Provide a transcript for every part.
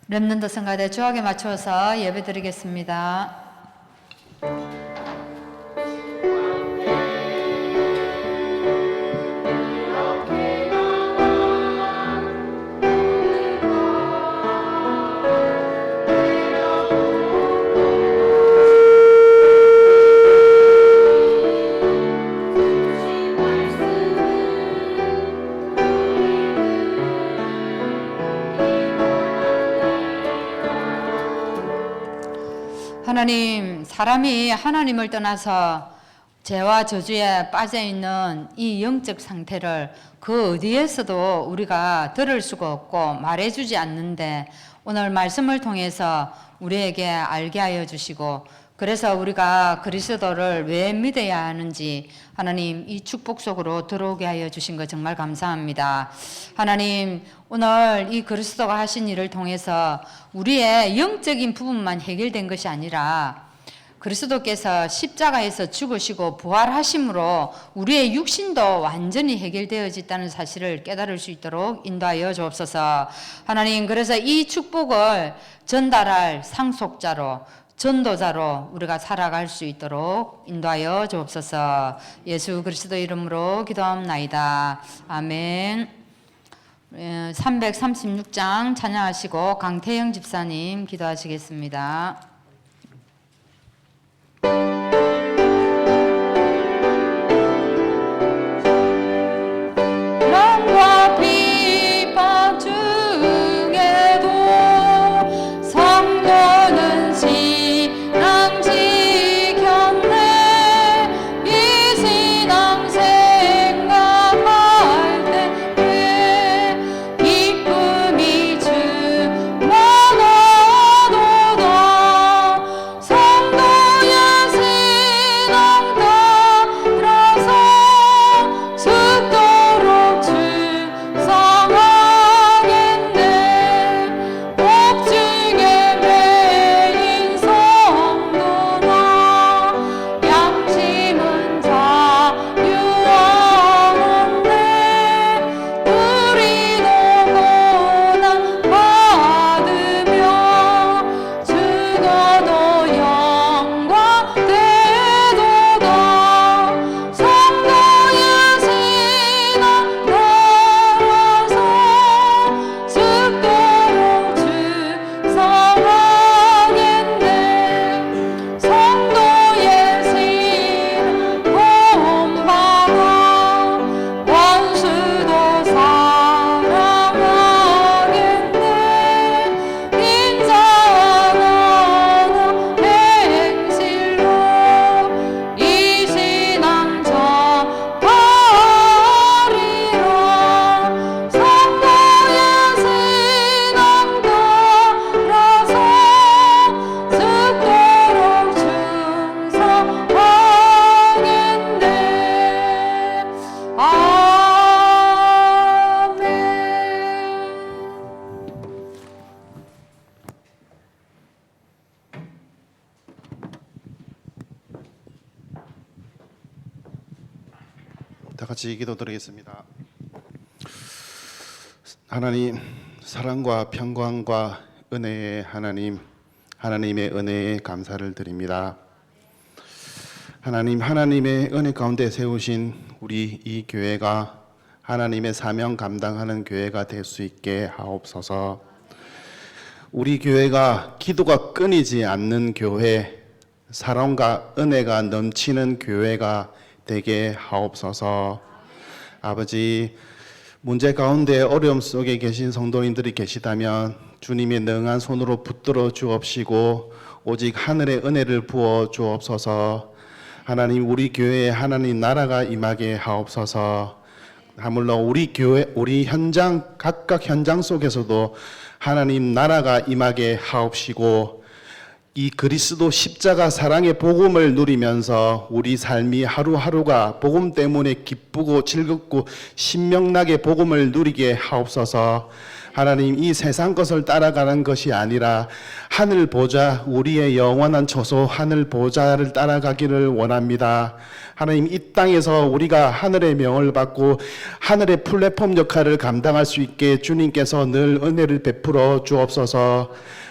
렘넌트 성가대 주악에 맞추어서 예배드리겠습니다. 하나님, 사람이 하나님을 떠나서 죄와 저주에 빠져있는 이 영적 상태를 그 어디에서도 우리가 들을 수가 없고 말해주지 않는데 오늘 말씀을 통해서 우리에게 알게 하여 주시고, 그래서 우리가 그리스도를 왜 믿어야 하는지 하나님 이 축복 속으로 들어오게 하여 주신 것 정말 감사합니다. 하나님, 오늘 이 그리스도가 하신 일을 통해서 우리의 영적인 부분만 해결된 것이 아니라 그리스도께서 십자가에서 죽으시고 부활하심으로 우리의 육신도 완전히 해결되어졌다는 사실을 깨달을 수 있도록 인도하여 주옵소서. 하나님, 그래서 이 축복을 전달할 상속자로, 전도자로 우리가 살아갈 수 있도록 인도하여 주옵소서. 예수 그리스도 이름으로 기도합나이다. 아멘. 336장 찬양하시고 강태영 집사님 기도하시겠습니다. 랑과 비방 중에도 성도는 신앙 지켰네. 이 신앙 생각할 때 기쁨이 충만하도다. 성도의 신앙 따라서 죽도록 충성하겠네. 복중에 매인 성도나 양심은 자유하는데 우리도 고난 받으며 죽어도 영광 되도다. 성도의 신앙 따라서 죽도록 충성하겠네. 성도의 신앙 본받아 원수도 사랑하겠네. 인자하는 행실로 이 신앙 전하리라. 성도의 신앙 따라서 죽도록 충성하겠네. 아멘. 다 같이 기도드리겠습니다. 하나님, 사랑과 평강과 은혜의 하나님, 하나님의 은혜에 감사를 드립니다. 하나님, 하나님의 은혜 가운데 세우신 우리 이 교회가 하나님의 사명 감당하는 교회가 될 수 있게 하옵소서. 우리 교회가 기도가 끊이지 않는 교회, 사랑과 은혜가 넘치는 교회가 되게 하옵소서. 아버지, 문제 가운데 어려움 속에 계신 성도님들이 계시다면 주님의 능한 손으로 붙들어 주옵시고 오직 하늘의 은혜를 부어 주옵소서. 하나님, 우리 교회에 하나님 나라가 임하게 하옵소서. 하물며 우리 교회, 우리 현장, 각각 현장 속에서도 하나님 나라가 임하게 하옵시고 이 그리스도 십자가 사랑의 복음을 누리면서 우리 삶이 하루하루가 복음 때문에 기쁘고 즐겁고 신명나게 복음을 누리게 하옵소서. 하나님, 이 세상 것을 따라가는 것이 아니라 하늘 보좌, 우리의 영원한 처소 하늘 보좌를 따라가기를 원합니다. 하나님, 이 땅에서 우리가 하늘의 명을 받고 하늘의 플랫폼 역할을 감당할 수 있게 주님께서 늘 은혜를 베풀어 주옵소서.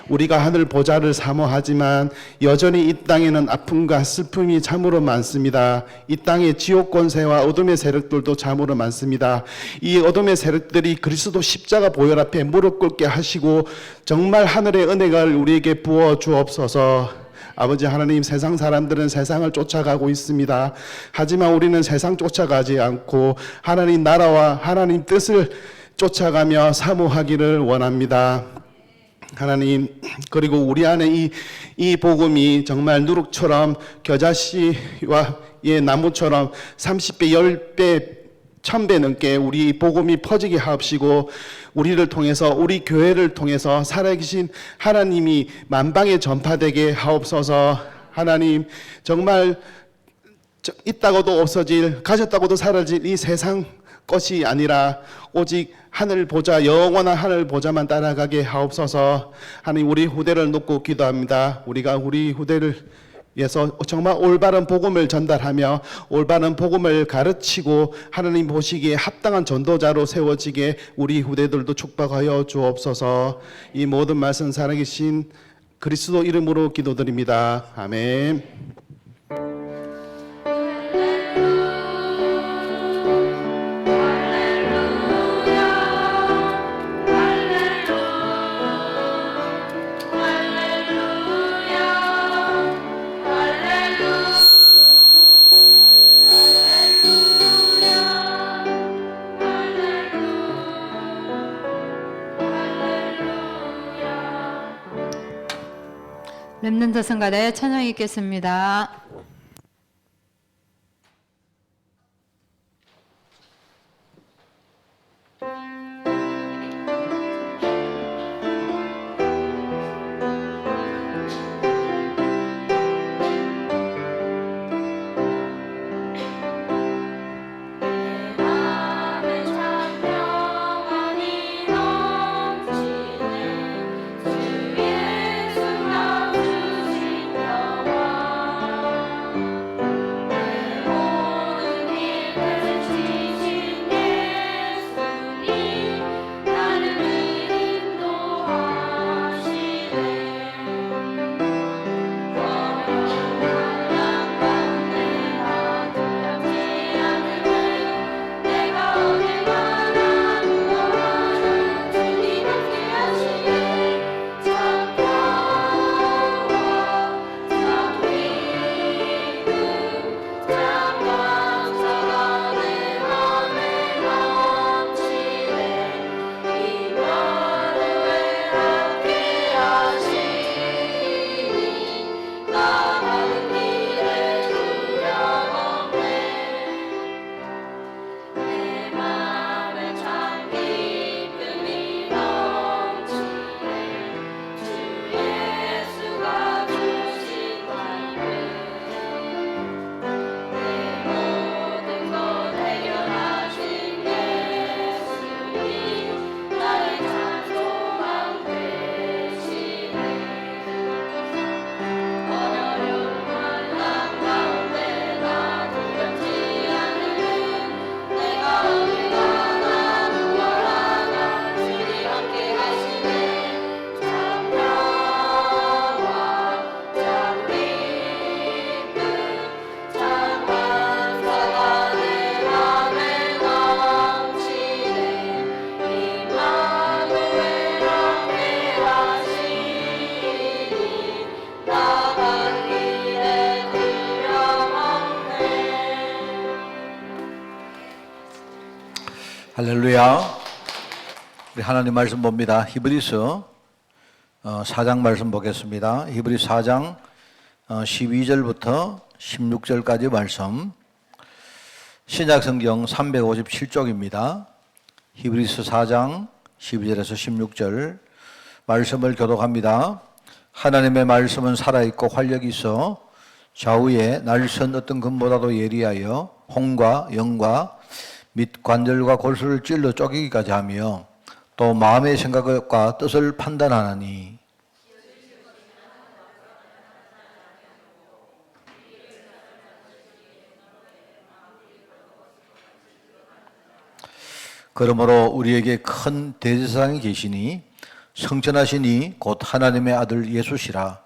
우리가 하늘 보좌를 사모하지만 여전히 이 땅에는 아픔과 슬픔이 참으로 많습니다. 이 땅의 지옥 권세와 어둠의 세력들도 참으로 많습니다. 이 어둠의 세력들이 그리스도 십자가 보혈 앞에 무릎 꿇게 하시고 정말 하늘의 은혜가 우리에게 부어 주옵소서. 아버지 하나님, 세상 사람들은 세상을 쫓아가고 있습니다. 하지만 우리는 세상 쫓아가지 않고 하나님 나라와 하나님 뜻을 쫓아가며 사모하기를 원합니다. 하나님, 그리고 우리 안에 이 복음이 정말 누룩처럼 겨자씨와 나무처럼 30배, 10배, 1000배 넘게 우리 복음이 퍼지게 하옵시고, 우리를 통해서, 우리 교회를 통해서 살아계신 하나님이 만방에 전파되게 하옵소서. 하나님, 정말 있다고도 없어질, 가졌다고도 사라질 이 세상 것이 아니라 오직 하늘 보좌, 영원한 하늘 보좌만 따라가게 하옵소서. 하나님, 우리 후대를 놓고 기도합니다. 우리가 우리 후대를 위해서 정말 올바른 복음을 전달하며 올바른 복음을 가르치고 하나님 보시기에 합당한 전도자로 세워지게 우리 후대들도 축복하여 주옵소서. 이 모든 말씀 살아계신 그리스도 이름으로 기도드립니다. 아멘. 렘넌트 성가대 찬양 읽겠습니다. 할렐루야. 우리 하나님 말씀 봅니다. 히브리서 4장 말씀 보겠습니다. 히브리서 4장 12절부터 16절까지 말씀, 신약성경 357쪽입니다. 히브리서 4장 12절에서 16절 말씀을 교독합니다. 하나님의 말씀은 살아있고 활력이 있어 좌우에 날선 어떤 금보다도 예리하여 홍과 영과 및 관절과 골수를 찔러 쪼개기까지 하며 또 마음의 생각과 뜻을 판단하나니 그러므로 우리에게 큰 대제사장이 계시니 성천하시니 곧 하나님의 아들 예수시라.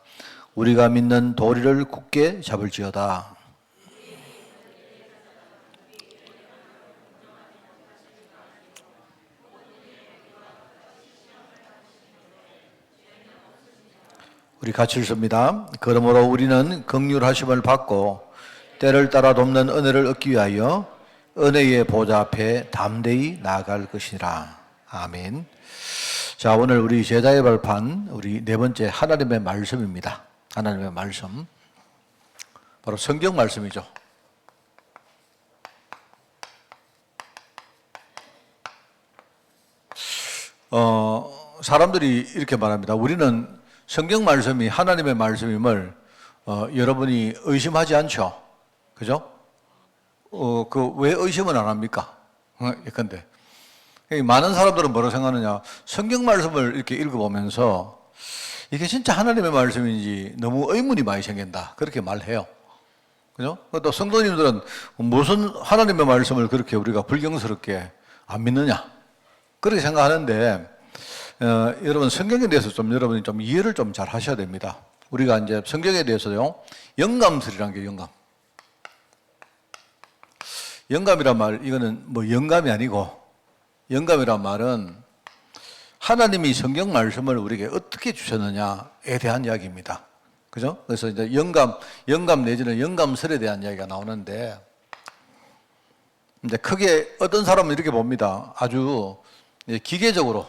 우리가 믿는 도리를 굳게 잡을지어다. 우리 같이 읽습니다. 그러므로 우리는 긍휼하심을 받고 때를 따라 돕는 은혜를 얻기 위하여 은혜의 보좌 앞에 담대히 나아갈 것이라. 아멘. 자, 오늘 우리 제자의 발판, 우리 네 번째 하나님의 말씀입니다. 하나님의 말씀. 바로 성경 말씀이죠. 사람들이 이렇게 말합니다. 우리는 성경 말씀이 하나님의 말씀임을 여러분이 의심하지 않죠? 그죠? 왜 의심을 안 합니까? 예컨대. 많은 사람들은 뭐라고 생각하느냐. 성경 말씀을 이렇게 읽어보면서 이게 진짜 하나님의 말씀인지 너무 의문이 많이 생긴다. 그렇게 말해요. 그죠? 또 성도님들은 무슨 하나님의 말씀을 그렇게 우리가 불경스럽게 안 믿느냐. 그렇게 생각하는데, 여러분 성경에 대해서 여러분이 좀 이해를 좀 잘 하셔야 됩니다. 우리가 이제 성경에 대해서요, 영감설이라는 게 영감. 영감이란 말, 이거는 뭐 영감이 아니고, 영감이란 말은 하나님이 성경 말씀을 우리에게 어떻게 주셨느냐에 대한 이야기입니다. 그죠? 그래서 이제 영감 내지는 영감설에 대한 이야기가 나오는데, 이제 크게 어떤 사람은 이렇게 봅니다. 아주 기계적으로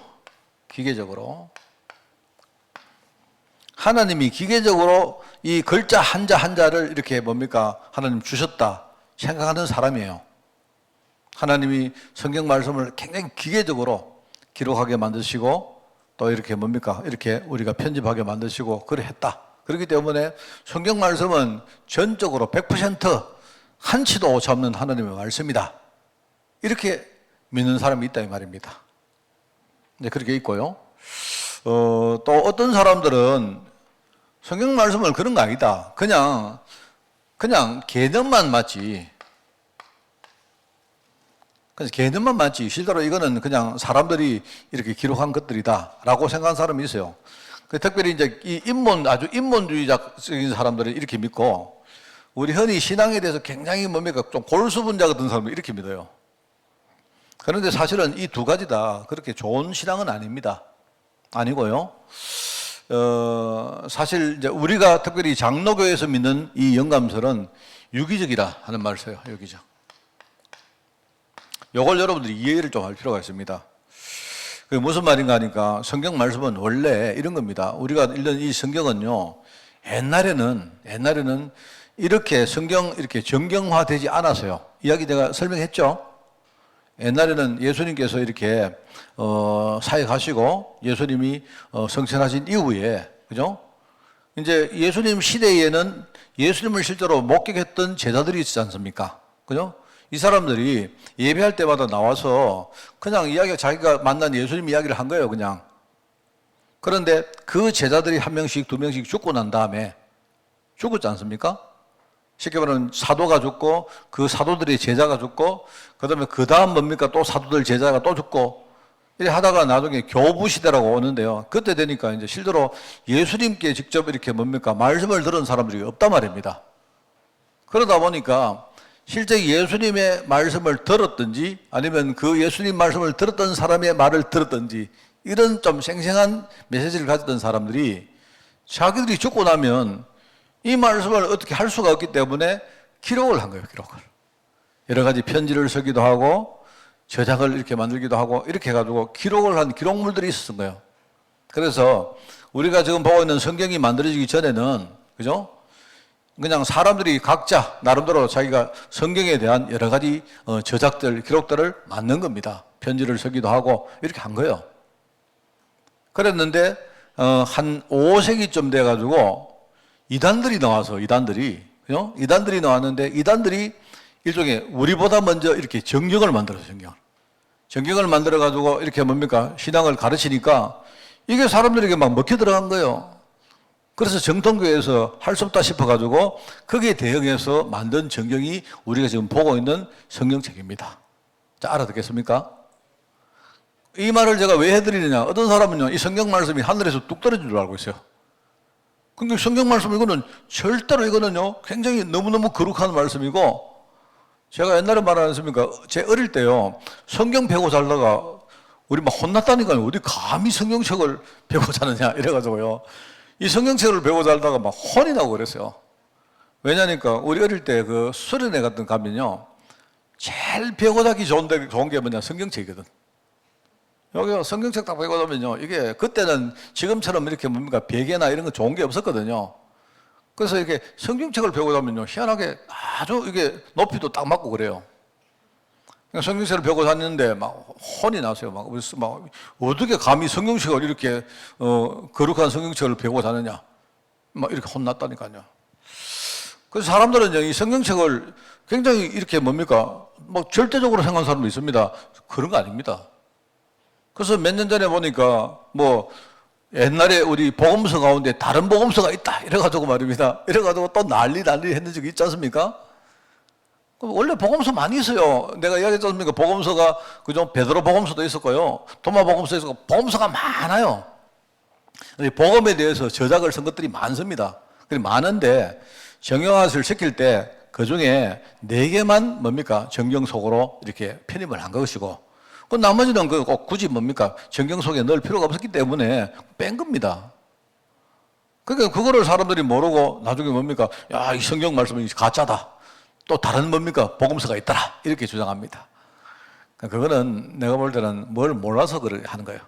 하나님이 기계적으로 이 글자 한자 한자를 이렇게 뭡니까? 하나님 주셨다 생각하는 사람이에요. 하나님이 성경 말씀을 굉장히 기계적으로 기록하게 만드시고 또 이렇게 뭡니까? 이렇게 우리가 편집하게 만드시고 그래 했다. 그렇기 때문에 성경 말씀은 전적으로 100% 한치도 오차 없는 하나님의 말씀이다. 이렇게 믿는 사람이 있다 이 말입니다. 이제 그렇게 있고요. 또 어떤 사람들은 성경 말씀을 그런 거 아니다. 그냥 개념만 맞지. 그래서 개념만 맞지. 실제로 이거는 그냥 사람들이 이렇게 기록한 것들이다라고 생각하는 사람이 있어요. 특별히 이제 이 아주 인본주의적인 사람들은 이렇게 믿고, 우리 흔히 신앙에 대해서 굉장히 뭡니까? 좀 골수분자 같은 사람은 이렇게 믿어요. 그런데 사실은 이 두 가지 다 그렇게 좋은 신앙은 아닙니다. 아니고요. 사실 이제 우리가 특별히 장로교에서 믿는 이 영감설은 유기적이라 하는 말을 써요. 유기적. 요걸 여러분들이 이해를 좀 할 필요가 있습니다. 그게 무슨 말인가 하니까 성경 말씀은 원래 이런 겁니다. 우리가 읽는 이 성경은요, 옛날에는 이렇게 성경 이렇게 정경화되지 않았어요. 이야기 제가 설명했죠? 옛날에는 예수님께서 이렇게 사역하시고 예수님이 성천하신 이후에, 그죠? 이제 예수님 시대에는 예수님을 실제로 목격했던 제자들이 있지 않습니까? 그죠? 이 사람들이 예배할 때마다 나와서 그냥 자기가 만난 예수님 이야기를 한 거예요, 그냥. 그런데 그 제자들이 한 명씩, 두 명씩 죽고 난 다음에 죽었지 않습니까? 쉽게 말하면 사도가 죽고, 그 사도들의 제자가 죽고, 그 다음에 그 다음 뭡니까? 또 사도들 제자가 또 죽고, 이렇게 하다가 나중에 교부 시대라고 오는데요. 그때 되니까 이제 실제로 예수님께 직접 이렇게 뭡니까? 말씀을 들은 사람들이 없단 말입니다. 그러다 보니까 실제 예수님의 말씀을 들었든지 아니면 그 예수님 말씀을 들었던 사람의 말을 들었든지 이런 좀 생생한 메시지를 가졌던 사람들이 자기들이 죽고 나면 이 말씀을 어떻게 할 수가 없기 때문에 기록을 한 거예요, 기록을. 여러 가지 편지를 쓰기도 하고 저작을 이렇게 만들기도 하고 이렇게 해가지고 기록을 한 기록물들이 있었던 거예요. 그래서 우리가 지금 보고 있는 성경이 만들어지기 전에는, 그죠? 그냥 사람들이 각자 나름대로 자기가 성경에 대한 여러 가지 저작들, 기록들을 만든 겁니다. 편지를 쓰기도 하고 이렇게 한 거예요. 그랬는데 한 5세기쯤 돼가지고 이단들이 나와서 그죠? 이단들이 나왔는데 이단들이 일종의 우리보다 먼저 이렇게 정경을 만들었어요. 정경을 만들어가지고 이렇게 뭡니까? 신앙을 가르치니까 이게 사람들에게 막 먹혀 들어간 거예요. 그래서 정통교회에서 할 수 없다 싶어가지고 거기에 대응해서 만든 정경이 우리가 지금 보고 있는 성경책입니다. 자, 알아듣겠습니까? 이 말을 제가 왜 해드리느냐. 어떤 사람은요, 이 성경 말씀이 하늘에서 뚝 떨어진 줄 알고 있어요. 근데 성경 말씀 이거는 절대로 이거는요, 굉장히 너무너무 거룩한 말씀이고, 제가 옛날에 말 안 했습니까? 제 어릴 때요, 성경 배고 살다가 우리 막 혼났다니까요. 어디 감히 성경책을 배고 자느냐 이래가지고요. 이 성경책을 배고 살다가 막 혼이 나고 그랬어요. 왜냐니까 우리 어릴 때 그 수련회 같은 가면요, 제일 배고 자기 좋은 게 뭐냐, 성경책이거든. 여기 성경책 딱 배고 자면요, 이게 그때는 지금처럼 이렇게 뭡니까 베개나 이런 거 좋은 게 없었거든요. 그래서 이렇게 성경책을 배고 자면요, 희한하게 아주 이게 높이도 딱 맞고 그래요. 성경책을 배고 잤는데 막 혼이 나세요. 막 어떻게 감히 성경책을 이렇게 거룩한 성경책을 배고 자느냐, 막 이렇게 혼났다니까요. 그래서 사람들은 이 성경책을 굉장히 이렇게 뭡니까 뭐 절대적으로 생각하는 사람도 있습니다. 그런 거 아닙니다. 그래서 몇 년 전에 보니까 뭐 옛날에 우리 복음서 가운데 다른 복음서가 있다 이래가지고 말입니다. 이래가지고 또 난리 했는 적이 있지 않습니까? 원래 복음서 많이 있어요. 내가 이야기했지 않습니까? 복음서가 그죠? 베드로 복음서도 있었고요, 도마 복음서도 있었고, 복음서가 많아요. 복음에 대해서 저작을 쓴 것들이 많습니다. 많은데 정형화를 시킬 때 그 중에 4개만 뭡니까 정경 속으로 이렇게 편입을 한 것이고, 그 나머지는 꼭 굳이 뭡니까 정경 속에 넣을 필요가 없었기 때문에 뺀 겁니다. 그러니까 그거를 사람들이 모르고 나중에 뭡니까, 야, 이 성경 말씀이 가짜다, 또 다른 뭡니까 복음서가 있더라 이렇게 주장합니다. 그거는 내가 볼 때는 뭘 몰라서 그렇게 하는 거예요.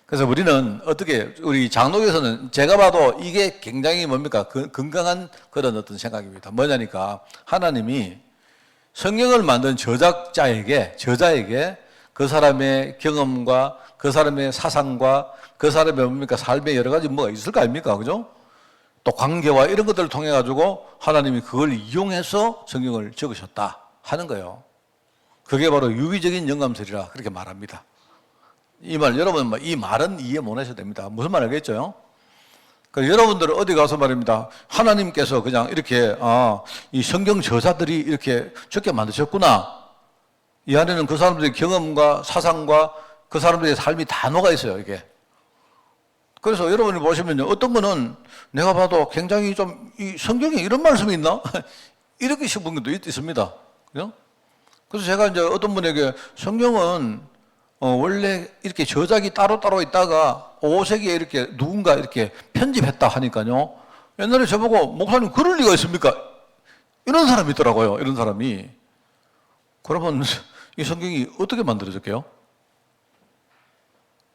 그래서 우리는 어떻게, 우리 장로교에서는 제가 봐도 이게 굉장히 뭡니까 건강한 그런 어떤 생각입니다. 뭐냐니까 하나님이 성경을 만든 저자에게 그 사람의 경험과 그 사람의 사상과 그 사람의 뭡니까 삶의 여러 가지 뭐가 있을 거 아닙니까, 그죠? 또 관계와 이런 것들을 통해 가지고 하나님이 그걸 이용해서 성경을 적으셨다 하는 거예요. 그게 바로 유기적인 영감설이라 그렇게 말합니다. 이 말, 여러분 이 말은 이해 못 하셔도 됩니다. 무슨 말 알겠죠? 여러분들은 어디 가서 말입니다, 하나님께서 그냥 이렇게 이 성경 저자들이 이렇게 적게 만드셨구나, 이 안에는 그 사람들의 경험과 사상과 그 사람들의 삶이 다 녹아 있어요, 이게. 그래서 여러분이 보시면요, 어떤 분은 내가 봐도 굉장히 좀 이 성경에 이런 말씀이 있나? 이렇게 싶은 것도 있습니다. 그죠? 그래서 제가 이제 어떤 분에게 성경은 원래 이렇게 저작이 따로따로 있다가 5세기에 이렇게 누군가 이렇게 편집했다 하니까요, 옛날에 저보고 목사님 그럴 리가 있습니까? 이런 사람이 있더라고요. 이런 사람이. 그러면 이 성경이 어떻게 만들어졌게요?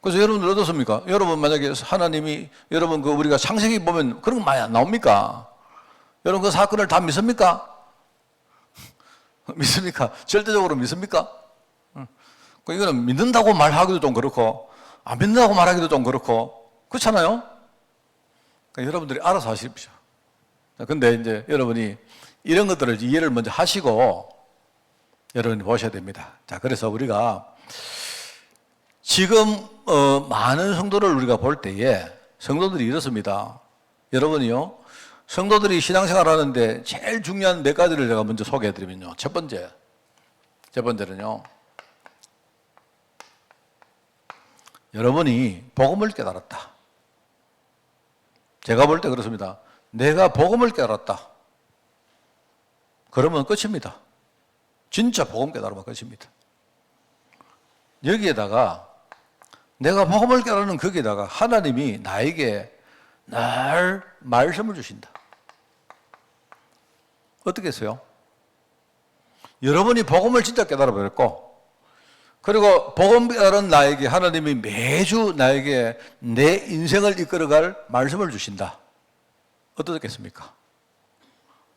그래서 여러분들 어떻습니까? 여러분 만약에 하나님이, 여러분 우리가 창세기 보면 그런 거 많이 안 나옵니까? 여러분 그 사건을 다 믿습니까? 믿습니까? 절대적으로 믿습니까? 이거는 믿는다고 말하기도 좀 그렇고 안 믿는다고 말하기도 좀 그렇고 그렇잖아요? 여러분들이 알아서 하십시오. 근데 이제 여러분이 이런 것들을 이해를 먼저 하시고 여러분이 보셔야 됩니다. 자, 그래서 우리가 지금 많은 성도를 우리가 볼 때에 성도들이 이렇습니다. 여러분이요, 성도들이 신앙생활 하는데 제일 중요한 4가지를 제가 먼저 소개해드리면요, 첫 번째는요, 여러분이 복음을 깨달았다. 제가 볼 때 그렇습니다. 내가 복음을 깨달았다. 그러면 끝입니다. 진짜 복음 깨달으면 끝입니다. 여기에다가 내가 복음을 깨달는 거기에다가 하나님이 나에게 늘 말씀을 주신다. 어떻게 했어요? 여러분이 복음을 진짜 깨달아 버렸고, 그리고 복음 깨달은 나에게 하나님이 매주 나에게 내 인생을 이끌어갈 말씀을 주신다. 어떻겠습니까?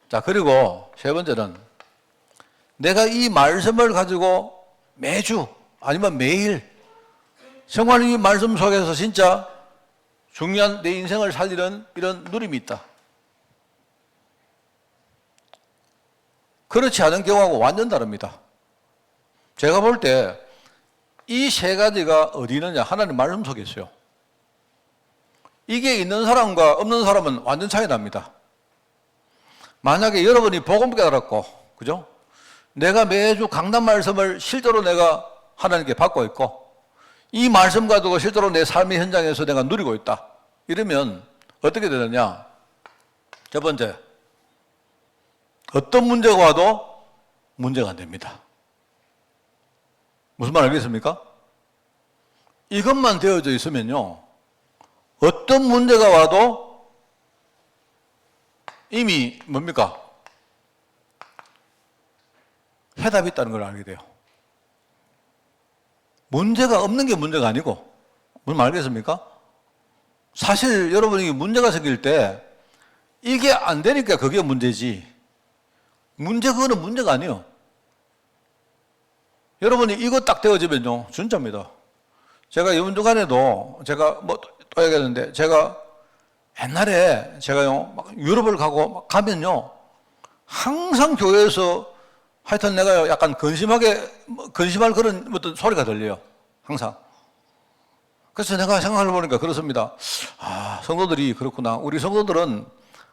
자, 그리고 세 번째는 내가 이 말씀을 가지고 매주 아니면 매일 정말 이 말씀 속에서 진짜 중요한 내 인생을 살리는 이런 누림이 있다. 그렇지 않은 경우하고 완전 다릅니다. 제가 볼 때 이 세 가지가 어디 있느냐? 하나님 말씀 속에 있어요. 이게 있는 사람과 없는 사람은 완전 차이 납니다. 만약에 여러분이 복음 깨달았고, 그죠? 내가 매주 강단 말씀을 실제로 내가 하나님께 받고 있고, 이 말씀 가지고 실제로 내 삶의 현장에서 내가 누리고 있다. 이러면 어떻게 되느냐? 첫 번째, 어떤 문제가 와도 문제가 안 됩니다. 무슨 말 알겠습니까? 이것만 되어져 있으면요, 어떤 문제가 와도 이미 뭡니까? 해답이 있다는 걸 알게 돼요. 문제가 없는 게 문제가 아니고, 무슨 말 알겠습니까? 사실 여러분이 문제가 생길 때 이게 안 되니까 그게 문제지, 그거는 문제가 아니에요. 여러분이 이거 딱 되어지면요, 진짜입니다. 제가 이번 주간에도 제가 또 얘기했는데, 제가 옛날에 제가요, 막 유럽을 가면요, 항상 교회에서 하여튼 내가 약간 근심할 그런 어떤 소리가 들려요. 항상. 그래서 내가 생각해 보니까 그렇습니다. 아, 성도들이 그렇구나. 우리 성도들은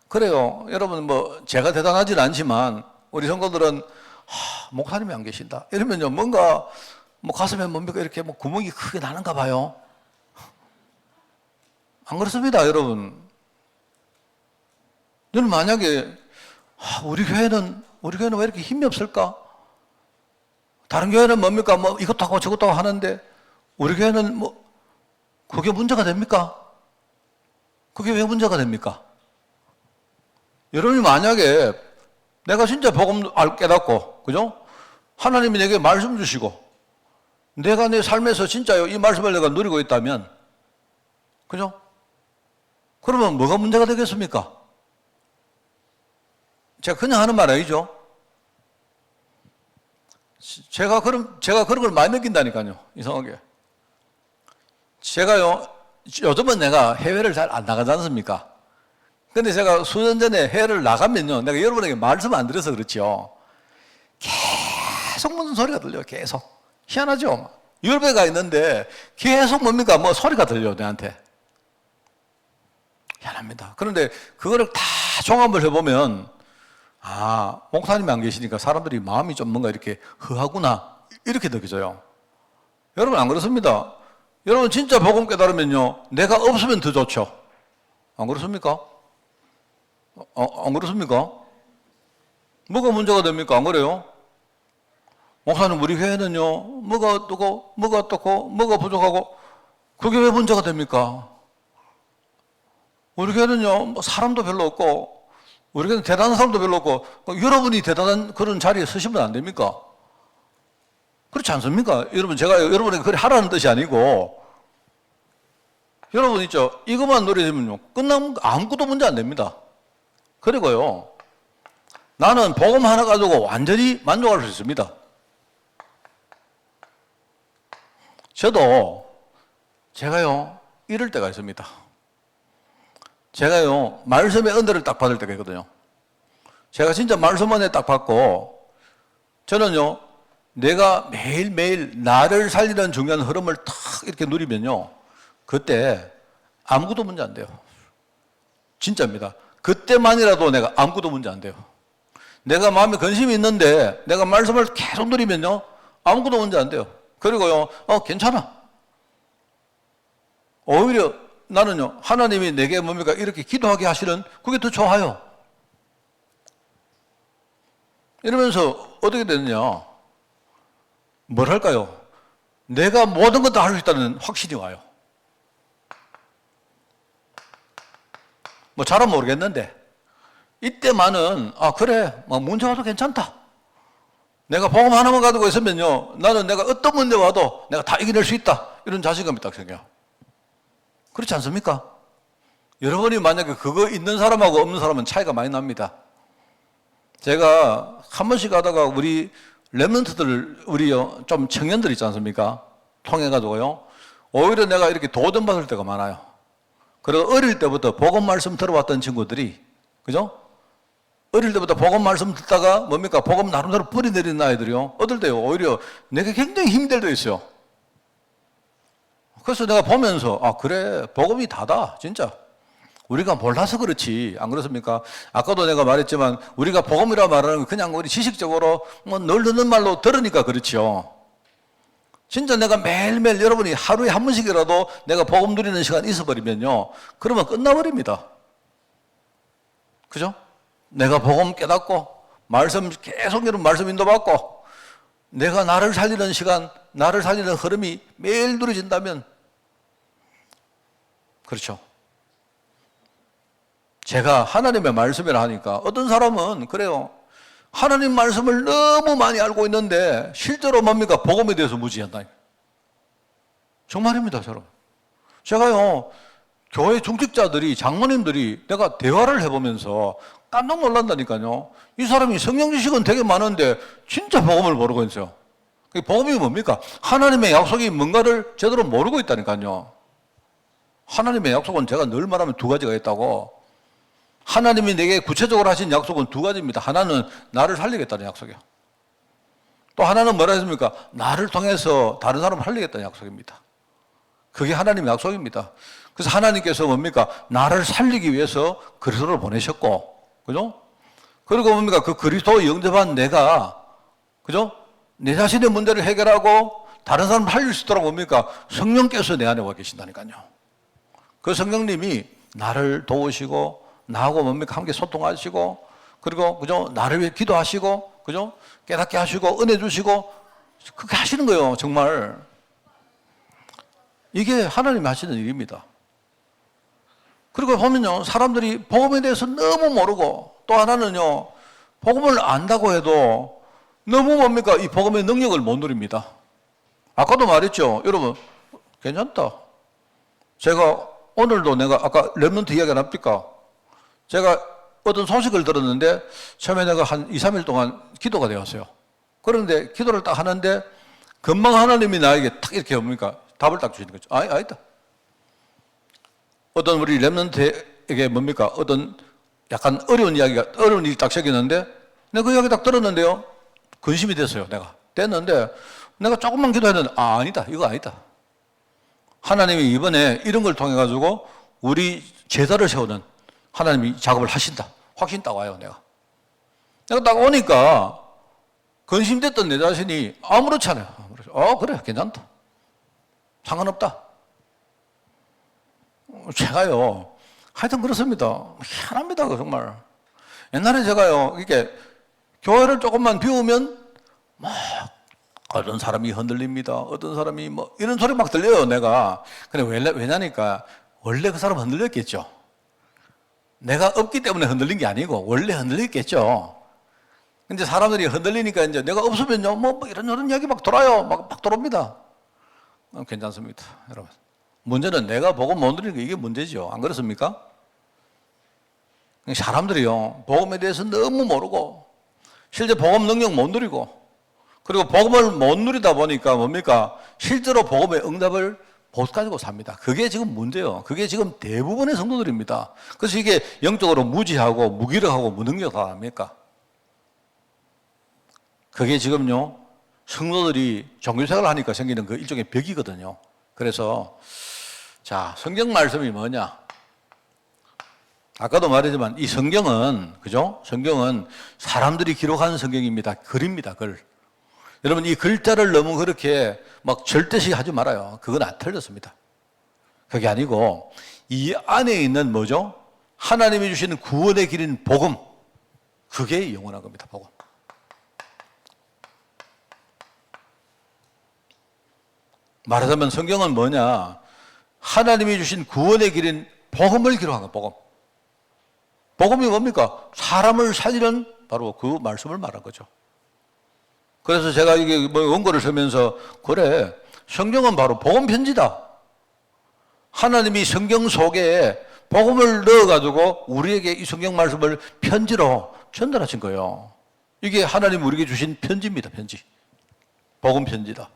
그래요. 여러분 제가 대단하지는 않지만 우리 성도들은 목사님이 안 계신다. 이러면요, 뭔가 가슴에 뭡니까 이렇게 구멍이 크게 나는가 봐요. 안 그렇습니다, 여러분. 저는 만약에 우리 교회는 왜 이렇게 힘이 없을까? 다른 교회는 뭡니까? 이것도 하고 저것도 하고 하는데 우리 교회는 그게 문제가 됩니까? 그게 왜 문제가 됩니까? 여러분이 만약에 내가 진짜 복음 깨닫고, 그죠? 하나님이 내게 말씀 주시고 내가 내 삶에서 진짜 이 말씀을 내가 누리고 있다면, 그죠? 그러면 뭐가 문제가 되겠습니까? 제가 그냥 하는 말 아니죠? 제가 그런 걸 많이 느낀다니까요, 이상하게. 제가요, 요즘은 내가 해외를 잘 안 나가지 않습니까? 근데 제가 수년 전에 해외를 나가면요, 내가 여러분에게 말씀 안 드려서 그렇죠. 계속 무슨 소리가 들려요, 계속. 희한하죠? 유럽에 있는데 계속 뭡니까? 소리가 들려요, 내한테. 희한합니다. 그런데 그거를 다 종합을 해보면, 목사님이 안 계시니까 사람들이 마음이 좀 뭔가 이렇게 허하구나, 이렇게 느껴져요. 여러분 안 그렇습니다. 여러분 진짜 복음 깨달으면요, 내가 없으면 더 좋죠. 안 그렇습니까? 안 그렇습니까? 뭐가 문제가 됩니까? 안 그래요? 목사님, 우리 교회는요, 뭐가 어떻고, 뭐가 부족하고, 그게 왜 문제가 됩니까? 우리 교회는요, 사람도 별로 없고, 우리 교회는 대단한 사람도 별로 없고, 여러분이 대단한 그런 자리에 서시면 안 됩니까? 그렇지 않습니까? 여러분, 제가 여러분에게 그래 하라는 뜻이 아니고, 여러분 있죠? 이것만 노래지면요, 끝나면 아무것도 문제 안 됩니다. 그리고요, 나는 복음 하나 가지고 완전히 만족할 수 있습니다. 저도 제가요, 이럴 때가 있습니다. 제가요, 말씀의 은혜를 딱 받을 때가 있거든요. 제가 진짜 말씀 은혜 딱 받고, 저는요, 내가 매일매일 나를 살리는 중요한 흐름을 탁 이렇게 누리면요, 그때 아무것도 문제 안 돼요. 진짜입니다. 그때만이라도 내가 아무것도 문제 안 돼요. 내가 마음에 근심이 있는데 내가 말씀을 계속 누리면요, 아무것도 문제 안 돼요. 그리고요, 괜찮아. 오히려 나는요, 하나님이 내게 뭡니까? 이렇게 기도하게 하시는 그게 더 좋아요. 이러면서 어떻게 되느냐? 뭘 할까요? 내가 모든 것 다 할 수 있다는 확신이 와요. 잘은 모르겠는데, 이때만은, 그래, 문제 와도 괜찮다. 내가 복음 하나만 가지고 있으면요, 나는 내가 어떤 문제 와도 내가 다 이겨낼 수 있다. 이런 자신감이 딱 생겨요. 그렇지 않습니까? 여러분이 만약에 그거 있는 사람하고 없는 사람은 차이가 많이 납니다. 제가 한 번씩 가다가 우리 랩런트들, 우리요, 좀 청년들 있지 않습니까? 통해가지고요, 오히려 내가 이렇게 도전받을 때가 많아요. 그리고 어릴 때부터 복음 말씀 들어왔던 친구들이, 그죠? 어릴 때부터 복음 말씀 듣다가 뭡니까? 복음 나름대로 뿌리 내리는 아이들이요. 어떨 때요? 오히려 내가 굉장히 힘들 때 있어요. 그래서 내가 보면서, 아, 그래. 복음이 다다. 진짜. 우리가 몰라서 그렇지. 안 그렇습니까? 아까도 내가 말했지만, 우리가 복음이라 말하는 건 그냥 우리 지식적으로 늘 듣는 말로 들으니까 그렇지요. 진짜 내가 매일매일 여러분이 하루에 한 번씩이라도 내가 복음 누리는 시간이 있어버리면요. 그러면 끝나버립니다. 그죠? 내가 복음 깨닫고, 말씀 계속 여러분 말씀 인도받고, 내가 나를 살리는 시간, 나를 살리는 흐름이 매일 누려진다면, 그렇죠. 제가 하나님의 말씀이라 하니까 어떤 사람은 그래요. 하나님 말씀을 너무 많이 알고 있는데 실제로 뭡니까? 복음에 대해서 무지한다. 정말입니다, 여러분. 제가요, 교회 중직자들이, 장로님들이 내가 대화를 해보면서 깜짝 놀란다니까요. 이 사람이 성경 지식은 되게 많은데 진짜 복음을 모르고 있어요. 복음이 뭡니까? 하나님의 약속이 뭔가를 제대로 모르고 있다니까요. 하나님의 약속은 제가 늘 말하면 두 가지가 있다고. 하나님이 내게 구체적으로 하신 약속은 두 가지입니다. 하나는 나를 살리겠다는 약속이요. 또 하나는 뭐라 했습니까? 나를 통해서 다른 사람을 살리겠다는 약속입니다. 그게 하나님의 약속입니다. 그래서 하나님께서 뭡니까? 나를 살리기 위해서 그리스도를 보내셨고, 그죠? 그리고 뭡니까? 그 그리스도에 영접한 내가, 그죠? 내 자신의 문제를 해결하고 다른 사람을 살릴 수 있도록 뭡니까? 성령께서 내 안에 와 계신다니까요. 그 성령님이 나를 도우시고, 나하고 뭡니까? 함께 소통하시고, 그리고, 그죠? 나를 위해 기도하시고, 그죠? 깨닫게 하시고, 은혜 주시고, 그렇게 하시는 거예요, 정말. 이게 하나님이 하시는 일입니다. 그리고 보면요, 사람들이 복음에 대해서 너무 모르고, 또 하나는요, 복음을 안다고 해도 너무 뭡니까? 이 복음의 능력을 못 누립니다. 아까도 말했죠. 여러분, 괜찮다. 제가 오늘도 내가 아까 렘넌트 이야기 안 합니까? 제가 어떤 소식을 들었는데 처음에 내가 한 2, 3일 동안 기도가 되었어요. 그런데 기도를 딱 하는데 금방 하나님이 나에게 탁 이렇게 뭡니까? 답을 딱 주시는 거죠. 아니다. 어떤 우리 렘넌트에게 뭡니까? 어떤 약간 어려운 이야기가, 어려운 일이 딱 생겼는데 내가 그 이야기 딱 들었는데요. 근심이 됐어요. 내가. 됐는데 내가 조금만 기도했는데 아니다. 이거 아니다. 하나님이 이번에 이런 걸 통해 가지고 우리 제자를 세우는 하나님이 작업을 하신다. 확신 딱 와요, 내가. 내가 딱 오니까 근심됐던 내 자신이 아무렇지 않아요. 그래, 괜찮다. 상관없다. 제가요, 하여튼 그렇습니다. 희한합니다, 정말. 옛날에 제가요, 이렇게 교회를 조금만 비우면 막 어떤 사람이 흔들립니다. 어떤 사람이 뭐 이런 소리 막 들려요, 내가. 근데 왜냐니까 원래 그 사람 흔들렸겠죠. 내가 없기 때문에 흔들린 게 아니고 원래 흔들렸겠죠. 근데 사람들이 흔들리니까 이제 내가 없으면요, 뭐 이런 이야기 막 돌아요. 막 돌아옵니다. 괜찮습니다, 여러분. 문제는 내가 복음 못 누리는 게 이게 문제죠. 안 그렇습니까? 사람들이요, 복음에 대해서 너무 모르고 실제 복음 능력 못 누리고 그리고 복음을 못 누리다 보니까 뭡니까? 실제로 복음의 응답을 못 가지고 삽니다. 그게 지금 문제예요. 그게 지금 대부분의 성도들입니다. 그래서 이게 영적으로 무지하고 무기력하고 무능력하다 아닙니까? 그게 지금요, 성도들이 종교생활을 하니까 생기는 그 일종의 벽이거든요. 그래서 자, 성경 말씀이 뭐냐? 아까도 말했지만 이 성경은, 그죠? 성경은 사람들이 기록한 성경입니다. 글입니다, 글. 여러분, 이 글자를 너무 그렇게 막 절대시 하지 말아요. 그건 안 틀렸습니다. 그게 아니고, 이 안에 있는 뭐죠? 하나님이 주시는 구원의 길인 복음. 그게 영원한 겁니다, 복음. 말하자면 성경은 뭐냐? 하나님이 주신 구원의 길인 복음을 기록한 거, 복음. 복음이 뭡니까? 사람을 살리는 바로 그 말씀을 말한 거죠. 그래서 제가 이게 뭐 원고를 쓰면서 그래, 성경은 바로 복음 편지다. 하나님이 성경 속에 복음을 넣어가지고 우리에게 이 성경 말씀을 편지로 전달하신 거예요. 이게 하나님 우리에게 주신 편지입니다, 편지. 복음 편지다.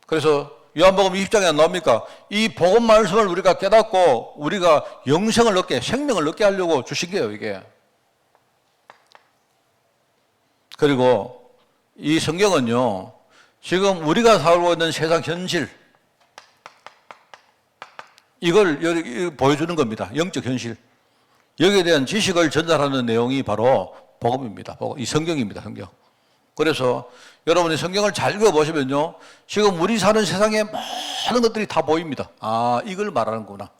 그래서 요한복음 20장에 안 나옵니까? 이 복음 말씀을 우리가 깨닫고 우리가 영생을 얻게, 생명을 얻게 하려고 주신 거예요, 이게. 그리고 이 성경은요, 지금 우리가 살고 있는 세상 현실, 이걸 보여주는 겁니다. 영적 현실. 여기에 대한 지식을 전달하는 내용이 바로 복음입니다. 이 성경입니다, 성경. 그래서 여러분이 성경을 잘 읽어보시면요, 지금 우리 사는 세상에 많은 것들이 다 보입니다. 아, 이걸 말하는구나.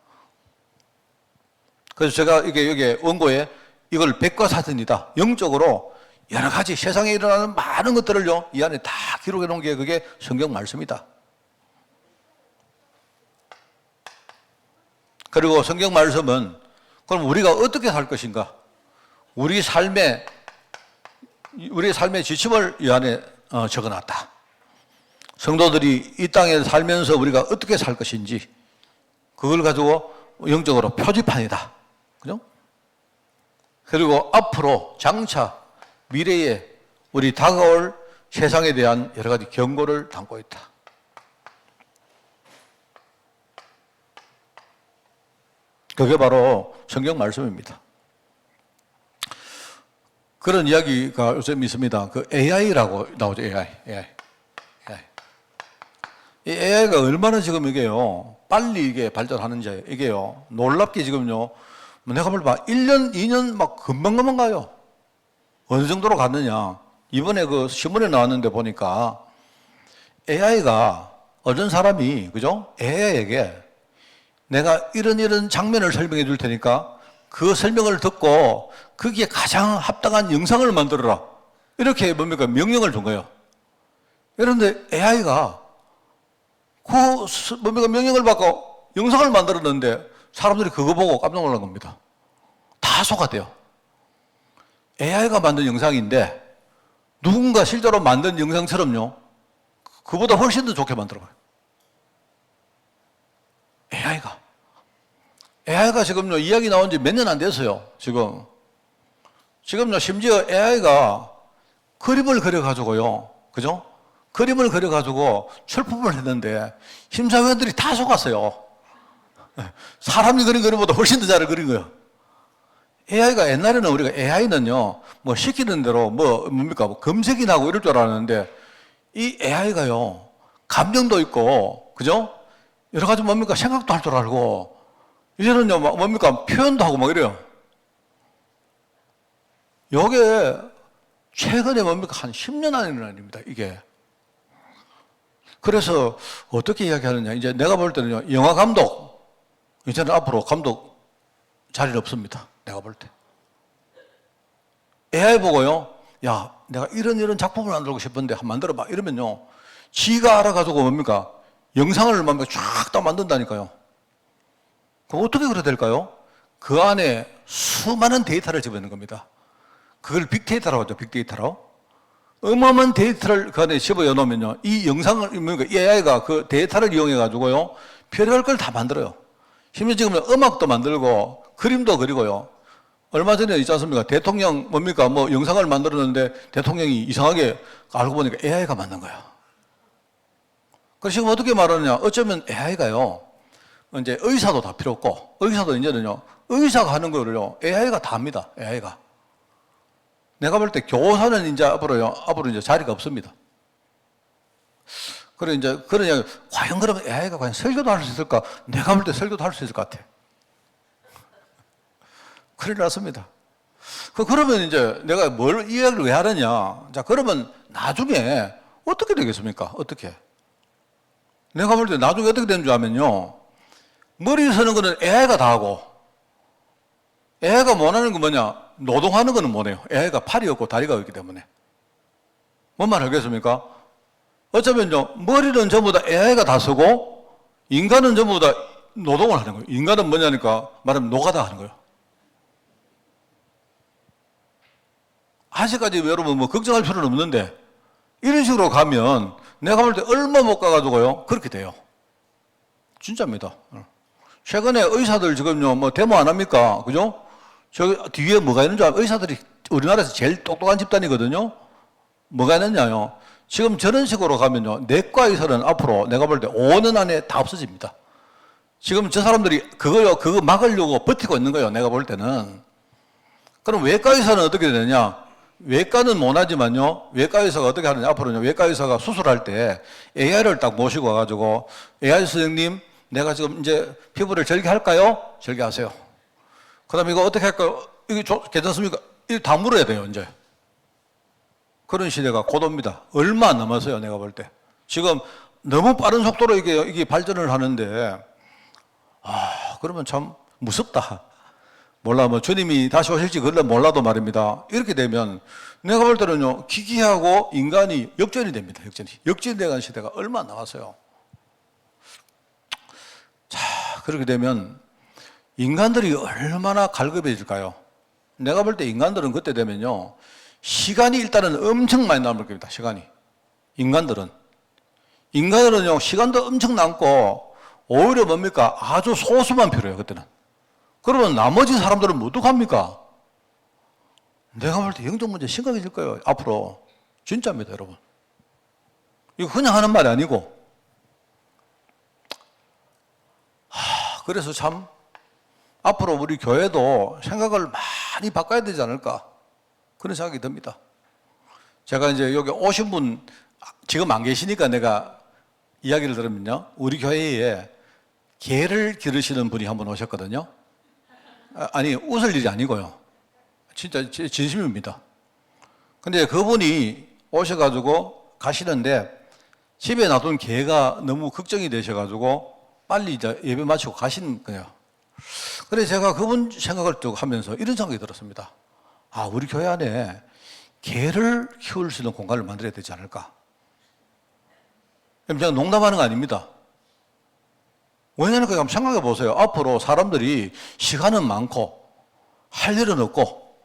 그래서 제가 이게 여기 원고에 이걸 백과사전이다. 영적으로 여러 가지 세상에 일어나는 많은 것들을요, 이 안에 다 기록해 놓은 게 그게 성경 말씀이다. 그리고 성경 말씀은 그럼 우리가 어떻게 살 것인가? 우리 삶의 지침을 이 안에 적어놨다. 성도들이 이 땅에 살면서 우리가 어떻게 살 것인지 그걸 가지고 영적으로 표지판이다. 그죠? 그리고 앞으로 장차 미래에 우리 다가올 세상에 대한 여러 가지 경고를 담고 있다. 그게 바로 성경 말씀입니다. 그런 이야기가 요즘 있습니다. 그 AI라고 나오죠, AI. 이 AI가 얼마나 지금 이게요, 빨리 이게 발전하는지, 이게요, 놀랍게 지금요, 내가 볼 봐, 1년, 2년 막 금방금방 가요. 어느 정도로 갔느냐. 이번에 그 신문에 나왔는데 보니까 AI가 어떤 사람이, 그죠? AI에게 내가 이런 장면을 설명해 줄 테니까 그 설명을 듣고 거기에 가장 합당한 영상을 만들어라. 이렇게 뭡니까? 명령을 준 거예요. 그런데 AI가 명령을 받고 영상을 만들었는데 사람들이 그거 보고 깜짝 놀란 겁니다. 다 속았대요. AI가 만든 영상인데 누군가 실제로 만든 영상처럼요, 그보다 훨씬 더 좋게 만들어봐요. AI가 지금요, 이야기 나온 지 몇 년 안 됐어요, 지금요, 심지어 AI가 그림을 그려가지고요, 그죠? 그림을 그려가지고 출품을 했는데 심사위원들이 다 속았어요. 사람이 그린 그림보다 훨씬 더 잘 그린 거예요. AI가 옛날에는 우리가 AI는요, 뭐 시키는 대로 뭡니까? 검색이 나고 이럴 줄 알았는데 이 AI가요, 감정도 있고, 그죠? 여러 가지 뭡니까? 생각도 할 줄 알고, 이제는요, 뭡니까? 표현도 하고 막 이래요. 요게 최근에 뭡니까? 한 10년 안에 일어난 일입니다, 이게. 그래서 어떻게 이야기하느냐. 이제 내가 볼 때는요, 영화 감독, 이제는 앞으로 감독 자리는 없습니다. 내가 볼 때. AI 보고요, 야, 내가 이런 작품을 만들고 싶은데 한번 만들어봐. 이러면요, 지가 알아가지고 뭡니까? 영상을 쫙 다 만든다니까요. 그럼 어떻게 그래야 될까요? 그 안에 수많은 데이터를 집어넣는 겁니다. 그걸 빅데이터라고 하죠, 빅데이터로. 어마어마한 데이터를 그 안에 집어넣으면요, 이 영상을, 뭡니까? 이 AI가 그 데이터를 이용해가지고요, 별의별 걸 다 만들어요. 심지어 지금 음악도 만들고, 그림도 그리고요. 얼마 전에 있지 않습니까? 대통령 뭡니까? 영상을 만들었는데 대통령이 이상하게 알고 보니까 AI가 만든 거야. 그래서 지금 어떻게 말하느냐? 어쩌면 AI가요, 이제 의사도 다 필요 없고, 의사도 이제는요, 의사가 하는 거를요, AI가 다 합니다. AI가. 내가 볼 때 교사는 이제 앞으로 이제 자리가 없습니다. 그래, 이제, 그러냐, 과연 그러면 AI가 과연 설교도 할 수 있을까? 내가 볼 때 설교도 할 수 있을 것 같아. 큰일 났습니다. 그러면 이제 내가 뭘 이야기를 왜 하느냐. 자, 그러면 나중에 어떻게 되겠습니까? 어떻게? 내가 볼 때 나중에 어떻게 되는 줄 아면요, 머리 서는 거는 AI가 다 하고, AI가 원하는 건 뭐냐? 노동하는 거는 뭐네요? AI가 팔이 없고 다리가 없기 때문에. 뭔 말 알겠습니까? 어쩌면요, 머리는 전부 다 AI가 다 쓰고, 인간은 전부 다 노동을 하는 거예요. 인간은 뭐냐니까 말하면 노가다 하는 거예요. 아직까지 여러분 걱정할 필요는 없는데, 이런 식으로 가면 내가 볼 때 얼마 못 가가지고요, 그렇게 돼요. 진짜입니다. 최근에 의사들 지금요, 데모 안 합니까? 그죠? 저기 뒤에 뭐가 있는 줄 알아요? 의사들이 우리나라에서 제일 똑똑한 집단이거든요? 뭐가 있느냐요? 지금 저런 식으로 가면요, 내과 의사는 앞으로 내가 볼 때 5년 안에 다 없어집니다. 지금 저 사람들이 그거 막으려고 버티고 있는 거예요, 내가 볼 때는. 그럼 외과 의사는 어떻게 되느냐? 외과는 못하지만요, 외과 의사가 어떻게 하느냐? 앞으로는 외과 의사가 수술할 때 AI를 딱 모시고 와가지고, AI 선생님, 내가 지금 이제 피부를 절개할까요? 절개하세요. 그 다음에 이거 어떻게 할까요? 이게 괜찮습니까? 이거 다 물어야 돼요, 이제. 그런 시대가 곧 옵니다. 얼마 안 남았어요, 내가 볼 때. 지금 너무 빠른 속도로 이게 발전을 하는데, 그러면 참 무섭다. 몰라, 뭐 주님이 다시 오실지 그건 몰라도 말입니다. 이렇게 되면 내가 볼 때는요, 기기하고 인간이 역전이 됩니다, 역전이. 역전되는 시대가 얼마 안 남았어요. 자, 그렇게 되면 인간들이 얼마나 갈급해질까요? 내가 볼 때 인간들은 그때 되면요, 시간이 일단은 엄청 많이 남을 겁니다, 시간이. 인간들은요, 시간도 엄청 남고, 오히려 뭡니까? 아주 소수만 필요해요, 그때는. 그러면 나머지 사람들은 뭐 어떡합니까? 내가 볼 때 영적 문제 심각해질 거예요, 앞으로. 진짜입니다, 여러분. 이거 그냥 하는 말이 아니고. 그래서 참, 앞으로 우리 교회도 생각을 많이 바꿔야 되지 않을까. 그런 생각이 듭니다. 제가 이제 여기 오신 분, 지금 안 계시니까 내가 이야기를 들으면요, 우리 교회에 개를 기르시는 분이 한 분 오셨거든요. 아니, 웃을 일이 아니고요. 진짜 진심입니다. 근데 그분이 오셔가지고 가시는데 집에 놔둔 개가 너무 걱정이 되셔가지고 빨리 이제 예배 마치고 가신 거예요. 그래서 제가 그분 생각을 쭉 하면서 이런 생각이 들었습니다. 우리 교회 안에 개를 키울 수 있는 공간을 만들어야 되지 않을까. 제가 농담하는 거 아닙니다. 왜냐하면 한번 생각해 보세요. 앞으로 사람들이 시간은 많고 할 일은 없고,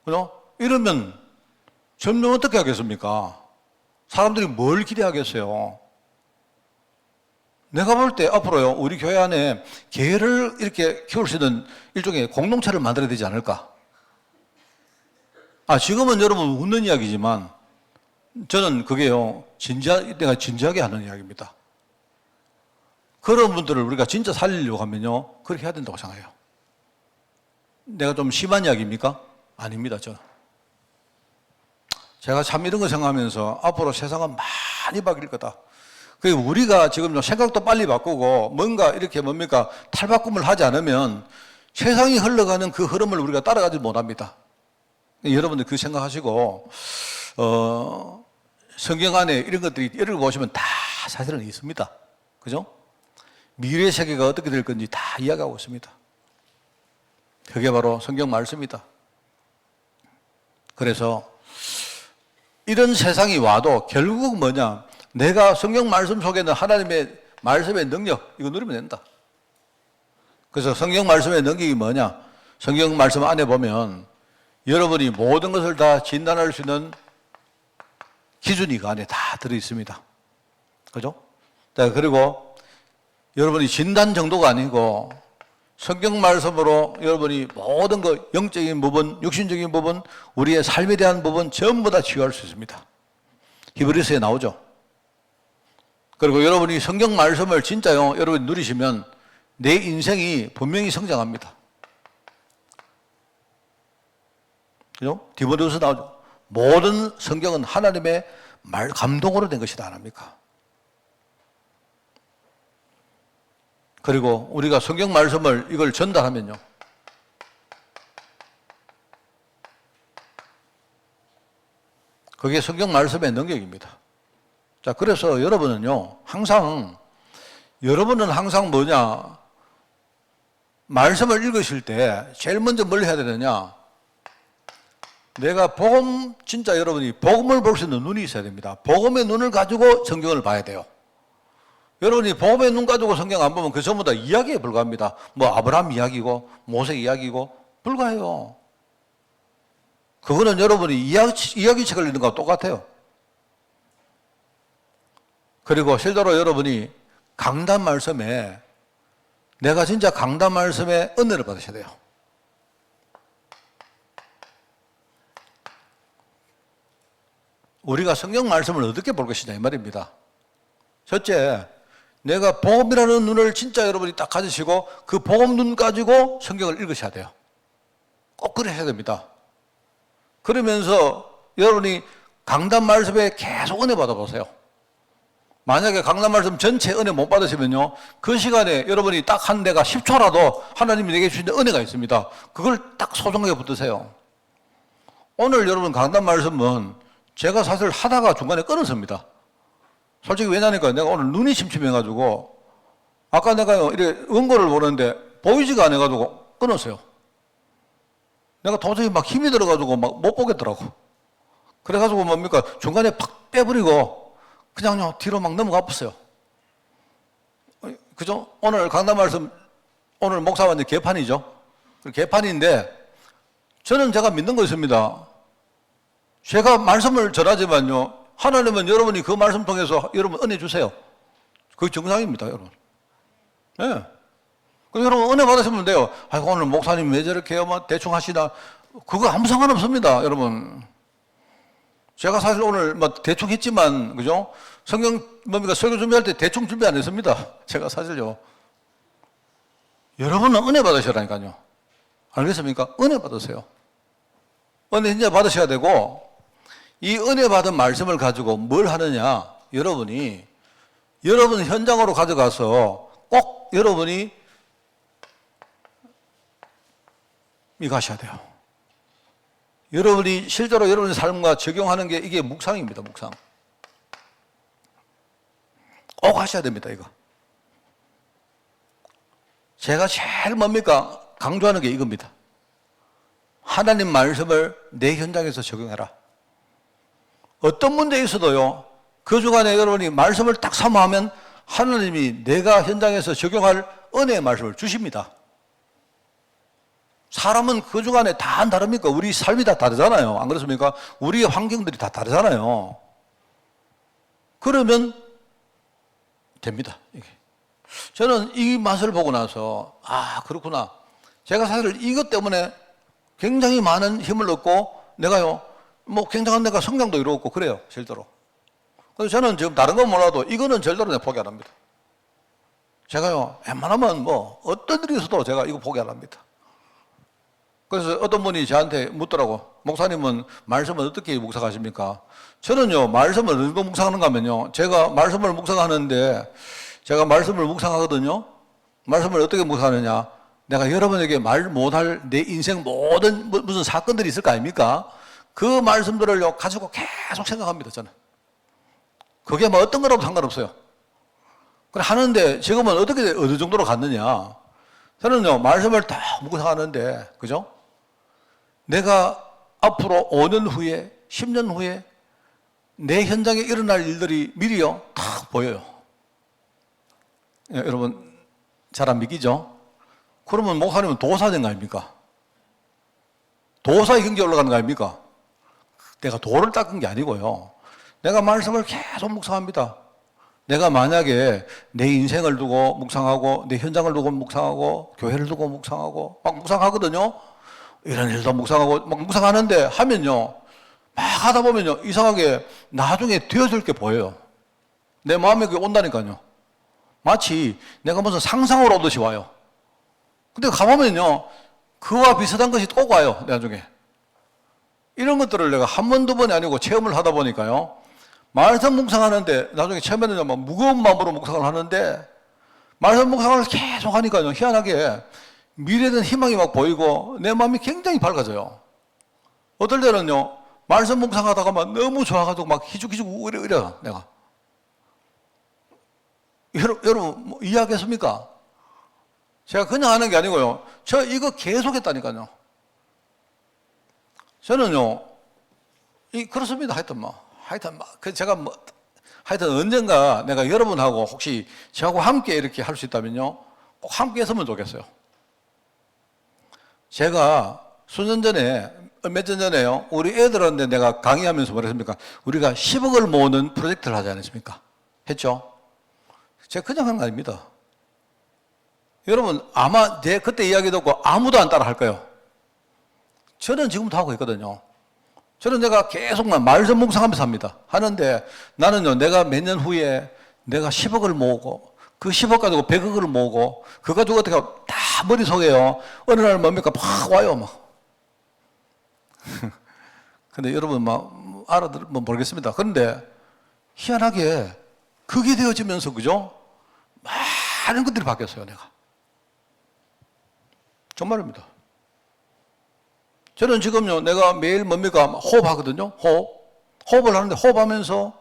그죠? 이러면 점점 어떻게 하겠습니까? 사람들이 뭘 기대하겠어요? 내가 볼 때 앞으로요, 우리 교회 안에 개를 이렇게 키울 수 있는 일종의 공동체를 만들어야 되지 않을까? 지금은 여러분 웃는 이야기지만 저는 그게요, 내가 진지하게 하는 이야기입니다. 그런 분들을 우리가 진짜 살리려고 하면요, 그렇게 해야 된다고 생각해요. 내가 좀 심한 이야기입니까? 아닙니다, 저는. 제가 참 이런 거 생각하면서 앞으로 세상은 많이 바뀔 거다. 그리고 우리가 지금 생각도 빨리 바꾸고 뭔가 이렇게 탈바꿈을 하지 않으면 세상이 흘러가는 그 흐름을 우리가 따라가지 못합니다. 여러분들 그 생각하시고, 성경 안에 이런 것들이 읽어보시면 다 사실은 있습니다. 그죠? 미래 세계가 어떻게 될 건지 다 이야기하고 있습니다. 그게 바로 성경 말씀이다. 그래서 이런 세상이 와도 결국 뭐냐? 내가 성경 말씀 속에는 하나님의 말씀의 능력, 이거 누리면 된다. 그래서 성경 말씀의 능력이 뭐냐? 성경 말씀 안에 보면 여러분이 모든 것을 다 진단할 수 있는 기준이 그 안에 다 들어있습니다. 그죠? 자, 그리고 여러분이 진단 정도가 아니고 성경 말씀으로 여러분이 모든 것, 영적인 부분, 육신적인 부분, 우리의 삶에 대한 부분 전부 다 치유할 수 있습니다. 히브리서에 나오죠. 그리고 여러분이 성경 말씀을 진짜요, 여러분이 누리시면 내 인생이 분명히 성장합니다. 그죠? 디모데후서 나오죠. 모든 성경은 하나님의 감동으로 된 것이다, 안 합니까? 그리고 우리가 성경 말씀을 이걸 전달하면요, 그게 성경 말씀의 능력입니다. 자, 그래서 여러분은 항상 말씀을 읽으실 때 제일 먼저 뭘 해야 되느냐? 내가 진짜 여러분이 복음을 볼 수 있는 눈이 있어야 됩니다. 복음의 눈을 가지고 성경을 봐야 돼요. 여러분이 복음의 눈 가지고 성경 안 보면 그 전부 다 이야기에 불과합니다. 아브라함 이야기고 모세 이야기고 불과해요. 그거는 여러분이 이야기책을 읽는 거와 똑같아요. 그리고 실제로 여러분이 강단 말씀에, 내가 진짜 강단 말씀에 은혜를 받으셔야 돼요. 우리가 성경 말씀을 어떻게 볼 것이냐 이 말입니다. 첫째, 내가 복음이라는 눈을 진짜 여러분이 딱 가지시고 그 복음 눈 가지고 성경을 읽으셔야 돼요. 꼭 그러셔야 됩니다. 그러면서 여러분이 강단 말씀에 계속 은혜 받아보세요. 만약에 강단 말씀 전체 은혜 못 받으시면요, 그 시간에 여러분이 딱 한 대가 10초라도 하나님이 내게 주신 은혜가 있습니다. 그걸 딱 소중하게 붙드세요. 오늘 여러분 강단 말씀은 제가 사실 하다가 중간에 끊었습니다. 솔직히 왜냐니까 내가 오늘 눈이 침침해가지고 아까 내가 이렇게 원고를 보는데 보이지가 않아가지고 끊었어요. 내가 도저히 막 힘이 들어가지고 막 못 보겠더라고. 그래가지고 뭡니까 중간에 팍 빼버리고 그냥요 뒤로 막 넘어가 버렸어요. 그죠? 오늘 강단 말씀 오늘 목사님 개판이죠. 개판인데 저는 제가 믿는 거 있습니다. 제가 말씀을 전하지만요, 하나님은 여러분이 그 말씀 통해서 여러분 은혜 주세요. 그게 정상입니다, 여러분. 예. 네. 그럼 여러분 은혜 받으시면 돼요. 아이고, 오늘 목사님 왜 저렇게 뭐 대충 하시나. 그거 아무 상관없습니다, 여러분. 제가 사실 오늘 뭐 대충 했지만, 그죠? 성경 뭡니까 설교 준비할 때 대충 준비 안 했습니다. 제가 사실요. 여러분은 은혜 받으시라니까요. 알겠습니까? 은혜 받으세요. 은혜 진짜 받으셔야 되고, 이 은혜 받은 말씀을 가지고 뭘 하느냐, 여러분이 여러분 현장으로 가져가서 꼭 여러분이 이거 하셔야 돼요. 여러분이 실제로 여러분의 삶과 적용하는 게 이게 묵상입니다. 묵상. 꼭 하셔야 됩니다. 이거. 제가 제일 뭡니까 강조하는 게 이겁니다. 하나님 말씀을 내 현장에서 적용해라. 어떤 문제에 있어도요, 그 주간에 여러분이 말씀을 딱 사모하면 하나님이 내가 현장에서 적용할 은혜의 말씀을 주십니다. 사람은 그 주간에 다 안 다릅니까? 우리 삶이 다 다르잖아요. 안 그렇습니까? 우리의 환경들이 다 다르잖아요. 그러면 됩니다. 이게. 저는 이 맛을 보고 나서, 아, 그렇구나. 제가 사실 이것 때문에 굉장히 많은 힘을 얻고, 내가요, 뭐 굉장한 내가 성장도 이루었고, 그래요, 실제로. 그래서 저는 지금 다른 건 몰라도 이거는 절대로 내가 포기 안 합니다. 제가요, 웬만하면 뭐, 어떤 일이 있어도 제가 이거 포기 안 합니다. 그래서 어떤 분이 저한테 묻더라고. 목사님은 말씀을 어떻게 묵상하십니까? 저는요, 말씀을 어느 정도 묵상하는가 하면요, 제가 말씀을 묵상하는데, 제가 말씀을 묵상하거든요. 말씀을 어떻게 묵상하느냐? 내가 여러분에게 말 못할 내 인생 모든 무슨 사건들이 있을 거 아닙니까? 그 말씀들을요, 가지고 계속 생각합니다, 저는. 그게 뭐 어떤 거라도 상관없어요. 그래 하는데 지금은 어떻게, 어느 정도로 갔느냐? 저는요, 말씀을 다 묵상하는데, 그죠? 내가 앞으로 5년 후에, 10년 후에 내 현장에 일어날 일들이 미리요, 다 보여요. 예, 여러분, 잘 안 믿기죠? 그러면 목사님은 도사된 거 아닙니까? 도사의 경지에 올라가는 거 아닙니까? 내가 도를 닦은 게 아니고요. 내가 말씀을 계속 묵상합니다. 내가 만약에 내 인생을 두고 묵상하고, 내 현장을 두고 묵상하고, 교회를 두고 묵상하고, 막 묵상하거든요. 이런 일도 묵상하고, 막 묵상하는데 하면요, 막 하다 보면요, 이상하게 나중에 되어질 게 보여요. 내 마음에 그게 온다니까요. 마치 내가 무슨 상상으로 오듯이 와요. 근데 가보면요, 그와 비슷한 것이 꼭 와요, 나중에. 이런 것들을 내가 한 번, 두 번이 아니고 체험을 하다 보니까요, 말씀 묵상하는데, 나중에 처음에는 막 무거운 마음으로 묵상을 하는데, 말씀 묵상을 계속 하니까요, 희한하게 미래에 대한 희망이 막 보이고, 내 마음이 굉장히 밝아져요. 어떨 때는요, 말씀 묵상하다가 막 너무 좋아가지고 막 희죽희죽 이래요, 내가. 여러분, 뭐 이해하겠습니까? 제가 그냥 하는 게 아니고요. 저 이거 계속 했다니까요. 저는요, 그렇습니다. 하여튼 제가 하여튼 언젠가 내가 여러분하고 혹시 저하고 함께 이렇게 할 수 있다면요, 꼭 함께 했으면 좋겠어요. 제가 수년 전에, 몇 년 전에요, 우리 애들한테 내가 강의하면서 뭐랬습니까? 우리가 10억을 모으는 프로젝트를 하지 않았습니까? 했죠? 제가 그냥 한 거 아닙니다. 여러분, 아마 그때 이야기 듣고 아무도 안 따라 할 거예요. 저는 지금도 하고 있거든요. 저는 내가 계속만 말씀 묵상하면서 합니다. 하는데 나는요, 내가 몇 년 후에 내가 10억을 모으고 그 10억 가지고 100억을 모으고 그거 가지고 어떻게 하고 다 머릿속에요. 어느 날 뭡니까? 팍 와요, 막. 근데 여러분 막 알아들으면 모르겠습니다. 그런데 희한하게 그게 되어지면서 그죠? 많은 것들이 바뀌었어요, 내가. 정말입니다. 저는 지금요, 내가 매일 뭡니까? 호흡하거든요. 호흡을 하는데 호흡하면서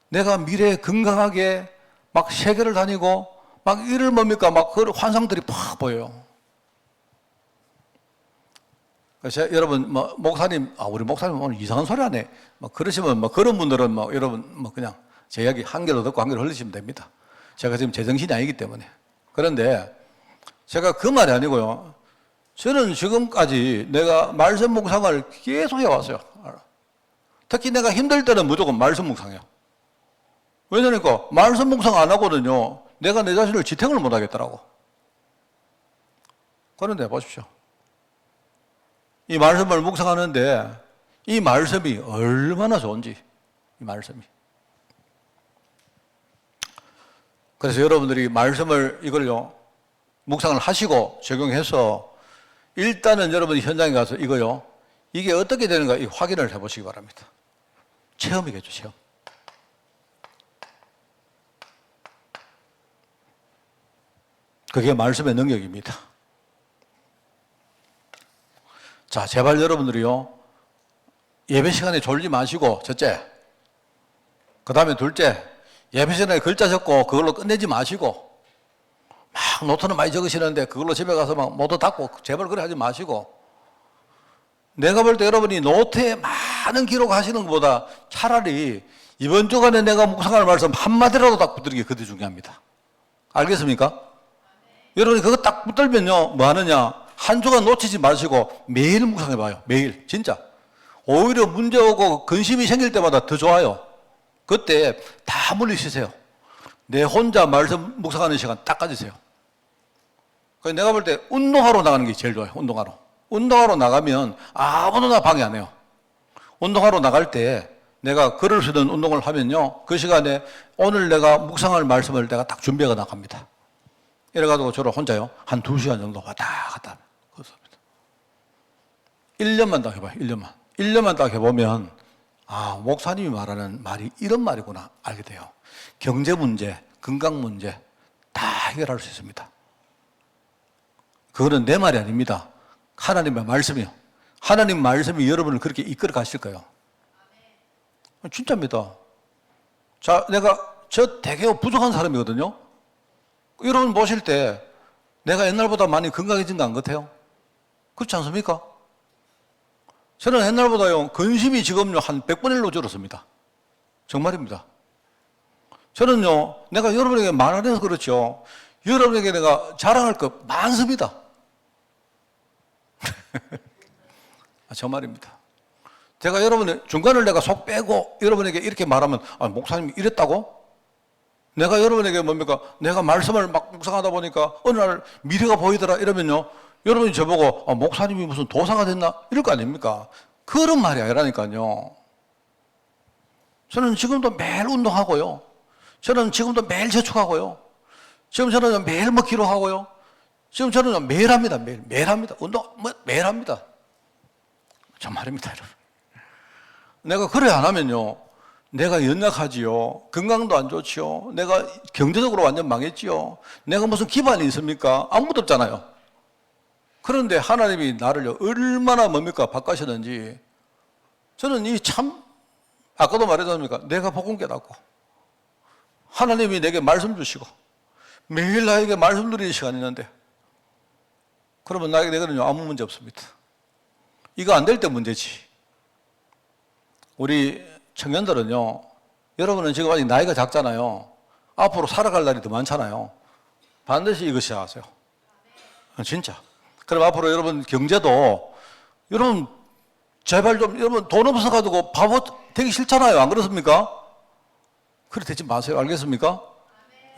내가 미래에 건강하게 막 세계를 다니고 막 이를 뭡니까? 막 그런 환상들이 팍 보여요. 그래서 여러분, 뭐, 목사님, 우리 목사님 오늘 이상한 소리 하네. 막 그러시면, 뭐 그런 분들은 뭐 여러분, 뭐 그냥 제 이야기 한 개로 듣고 한 개로 흘리시면 됩니다. 제가 지금 제정신이 아니기 때문에. 그런데 제가 그 말이 아니고요. 저는 지금까지 내가 말씀 묵상을 계속 해왔어요. 특히 내가 힘들 때는 무조건 말씀 묵상해요. 왜냐니까 말씀 묵상 안 하거든요. 내가 내 자신을 지탱을 못 하겠더라고. 그런데 보십시오. 이 말씀을 묵상하는데 이 말씀이 얼마나 좋은지, 이 말씀이. 그래서 여러분들이 말씀을 이걸요, 묵상을 하시고 적용해서 일단은 여러분이 현장에 가서 이거요, 이게 어떻게 되는가 이 확인을 해보시기 바랍니다. 체험이겠죠, 체험. 그게 말씀의 능력입니다. 자, 제발 여러분들이요, 예배 시간에 졸지 마시고, 첫째. 그 다음에 둘째, 예배 시간에 글자 적고 그걸로 끝내지 마시고, 막 노트는 많이 적으시는데 그걸로 집에 가서 막 모두 닫고, 제발 그래 하지 마시고, 내가 볼 때 여러분이 노트에 많은 기록하시는 것보다 차라리 이번 주간에 내가 묵상할 말씀 한마디라도 딱 붙들는 게 그게 중요합니다. 알겠습니까? 여러분이 그거 딱 붙들면요, 뭐 하느냐? 한 주간 놓치지 마시고 매일 묵상해봐요. 매일. 진짜. 오히려 문제 오고 근심이 생길 때마다 더 좋아요. 그때 다 물리치세요. 내 혼자 말씀 묵상하는 시간 딱 가지세요. 그러니까 내가 볼 때 운동하러 나가는 게 제일 좋아요. 운동하러. 운동하러 나가면 아무나 방해 안 해요. 운동하러 나갈 때 내가 걸을 수 있는 운동을 하면요, 그 시간에 오늘 내가 묵상할 말씀을 내가 딱 준비해가 나갑니다. 이래가지고 저를 혼자요, 한 2시간 정도 왔다 갔다 합니다. 1년만 딱 해봐요, 1년만. 1년만 딱 해보면, 목사님이 말하는 말이 이런 말이구나, 알게 돼요. 경제 문제, 건강 문제, 다 해결할 수 있습니다. 그거는 내 말이 아닙니다. 하나님의 말씀이요. 하나님 말씀이 여러분을 그렇게 이끌어 가실 거예요. 진짜입니다. 자, 저 되게 부족한 사람이거든요. 여러분 보실 때 내가 옛날보다 많이 건강해진 거 안 같아요? 그렇지 않습니까? 저는 옛날보다요, 근심이 지금요, 한 100분의 1로 줄었습니다. 정말입니다. 저는요, 내가 여러분에게 말 안 해서 그렇죠. 여러분에게 내가 자랑할 거 많습니다. 정말입니다. 제가 여러분의 중간을 내가 속 빼고 여러분에게 이렇게 말하면, 목사님이 이랬다고? 내가 여러분에게 뭡니까? 내가 말씀을 막 묵상하다 보니까 어느 날 미래가 보이더라 이러면요, 여러분이 저보고 목사님이 무슨 도사가 됐나? 이럴 거 아닙니까? 그런 말이 아니라니까요. 저는 지금도 매일 운동하고요. 저는 지금도 매일 저축하고요. 지금 저는 매일 먹기로 하고요. 지금 저는 매일 합니다. 매일 합니다. 운동 매일 합니다. 정말입니다, 여러분. 내가 그래 안 하면요, 내가 연약하지요. 건강도 안 좋지요. 내가 경제적으로 완전 망했지요. 내가 무슨 기반이 있습니까? 아무것도 없잖아요. 그런데 하나님이 나를 얼마나 뭡니까? 바꾸셨는지. 저는 아까도 말했지 않습니까? 내가 복음 깨닫고, 하나님이 내게 말씀 주시고, 매일 나에게 말씀 드리는 시간이 있는데, 그러면 내게는요, 아무 문제 없습니다. 이거 안 될 때 문제지. 우리 청년들은요, 여러분은 지금 아직 나이가 작잖아요. 앞으로 살아갈 날이 더 많잖아요. 반드시 이거 시작하세요. 진짜. 그럼 앞으로 여러분 경제도, 여러분 제발 좀, 여러분 돈 없어가지고 바보 되기 싫잖아요. 안 그렇습니까? 그래 되지 마세요. 알겠습니까?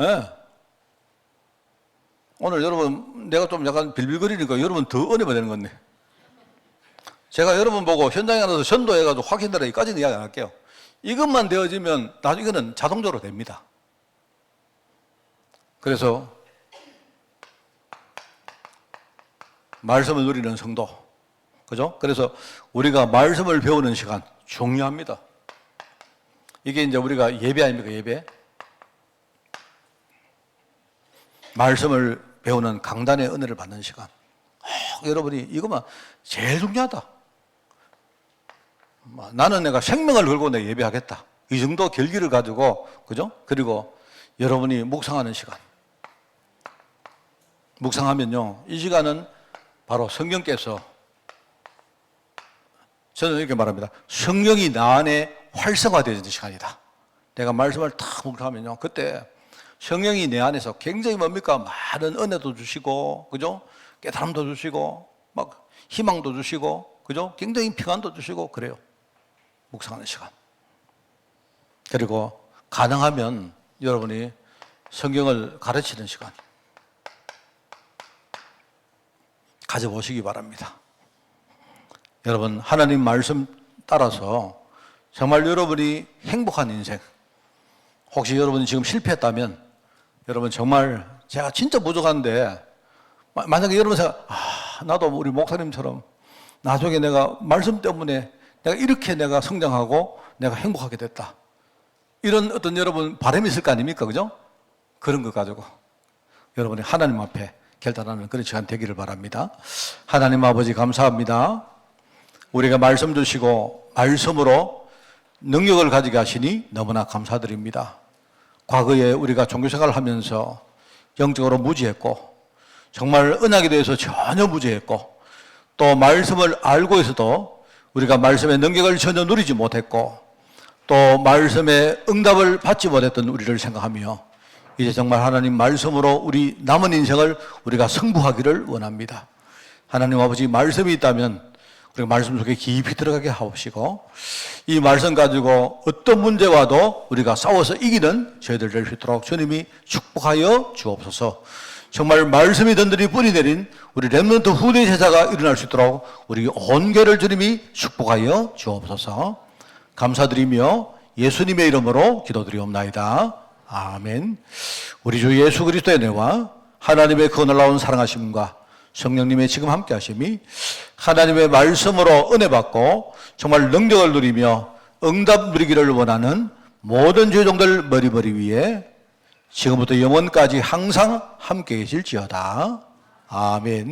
예. 네. 오늘 여러분 내가 좀 약간 빌빌거리니까 여러분 더 은혜가 되는 건데. 제가 여러분 보고 현장에 가서 전도해가지고 확인되라기까지는 이야기 안 할게요. 이것만 되어지면 나중에 이거는 자동적으로 됩니다. 그래서 말씀을 누리는 성도, 그죠? 그래서 우리가 말씀을 배우는 시간 중요합니다. 이게 이제 우리가 예배 아닙니까? 예배. 말씀을 배우는 강단의 은혜를 받는 시간. 여러분이 이것만 제일 중요하다. 나는 내가 생명을 걸고 내 예배하겠다. 이 정도 결기를 가지고, 그죠? 그리고 여러분이 묵상하는 시간. 묵상하면요, 이 시간은 바로 성령께서, 저는 이렇게 말합니다. 성령이 나 안에 활성화되는 시간이다. 내가 말씀을 탁 묵상하면요, 그때 성령이 내 안에서 굉장히 뭡니까? 많은 은혜도 주시고, 그죠? 깨달음도 주시고, 막 희망도 주시고, 그죠? 굉장히 평안도 주시고, 그래요. 묵상하는 시간. 그리고 가능하면 여러분이 성경을 가르치는 시간 가져보시기 바랍니다. 여러분, 하나님 말씀 따라서 정말 여러분이 행복한 인생, 혹시 여러분이 지금 실패했다면 여러분 정말 제가 진짜 부족한데, 만약에 여러분 생각, 나도 우리 목사님처럼 나중에 내가 말씀 때문에 내가 이렇게 내가 성장하고 내가 행복하게 됐다, 이런 어떤 여러분 바람이 있을 거 아닙니까? 그죠? 그런 것 가지고 여러분이 하나님 앞에 결단하는 그런 시간 되기를 바랍니다. 하나님 아버지 감사합니다. 우리가 말씀 주시고 말씀으로 능력을 가지게 하시니 너무나 감사드립니다. 과거에 우리가 종교생활을 하면서 영적으로 무지했고, 정말 언약에 대해서 전혀 무지했고, 또 말씀을 알고 있어도 우리가 말씀의 능력을 전혀 누리지 못했고, 또 말씀의 응답을 받지 못했던 우리를 생각하며 이제 정말 하나님 말씀으로 우리 남은 인생을 우리가 승부하기를 원합니다. 하나님 아버지, 말씀이 있다면 우리가 말씀 속에 깊이 들어가게 하옵시고, 이 말씀 가지고 어떤 문제 와도 우리가 싸워서 이기는 저희들 될 수 있도록 주님이 축복하여 주옵소서. 정말 말씀이 든든히 뿌리 내린 우리 렘넌트 후대 제사가 일어날 수 있도록 우리 온 교회를 주님이 축복하여 주옵소서. 감사드리며 예수님의 이름으로 기도드리옵나이다. 아멘. 우리 주 예수 그리스도의 은혜와 하나님의 그 놀라운 사랑하심과 성령님의 지금 함께 하심이 하나님의 말씀으로 은혜 받고 정말 능력을 누리며 응답 누리기를 원하는 모든 죄종들 머리머리 위에 지금부터 영원까지 항상 함께 계실지어다. 아멘.